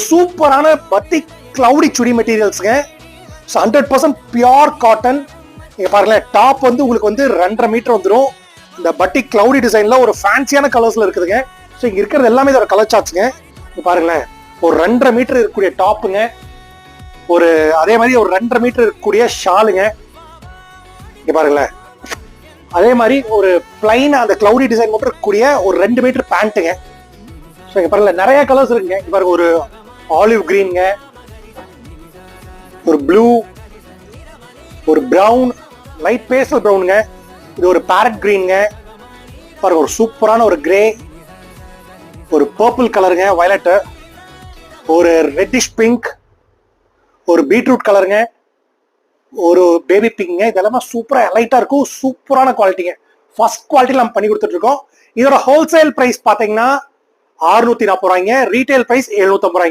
சூப்பரான பத்திக் கிளவுடி சுடி மெட்டீரியல்ஸ்ங்க. 100% pure cotton. நீங்க பாருங்களேன், டாப் வந்து உங்களுக்கு வந்து 2.5 மீட்டர் வந்துடும். இந்த பட்டிக் கிளவுடி டிசைன்ல ஒரு ஃபேன்சியான கலர்ஸ்ல இருக்குதுங்க. ஸோ இங்க இருக்கிறது எல்லாமே இதோட கலர் சார்ட்ஸுங்க. இங்க பாருங்களேன், ஒரு 2.5 மீட்டர் இருக்கக்கூடிய டாப்புங்க, ஒரு அதே மாதிரி ஒரு 2.5 மீட்டர் இருக்கக்கூடிய ஷாலுங்க. இங்க பாருங்களேன், அதே மாதிரி ஒரு பிளைன் அந்த கிளவுடி டிசைன் மட்டும் இருக்கக்கூடிய ஒரு 2 மீட்டர் பேண்ட்டுங்க. ஸோ இங்க பாருங்க, நிறைய கலர்ஸ் இருக்குங்க. இங்க பாருங்க, ஒரு ஆலிவ் கிரீன்ங்க, ஒரு ப்ளூ, ஒரு பிரவுன், லைட் பேஸ்டல் பிரவுனுங்க, இது ஒரு பேரட் கிரீனுங்க, பாருங்க ஒரு சூப்பரான ஒரு கிரே, ஒரு பர்பிள் கலருங்க, வயலட், ஒரு ரெட்டிஷ் பிங்க், ஒரு பீட்ரூட் கலருங்க, ஒரு பேபி பிங்க்ங்க. இதெல்லாமே சூப்பரா லைட்டா இருக்கும். சூப்பரான குவாலிட்டிங்க. ஃபர்ஸ்ட் குவாலிட்டியில் நம்ம பண்ணி கொடுத்துட்டு இருக்கோம். இதோட ஹோல்சேல் பிரைஸ் பாத்தீங்கன்னா 640 ரூபாய்ங்க, ரீட்டைல் பிரைஸ் 750 ரூபாய்ங்க.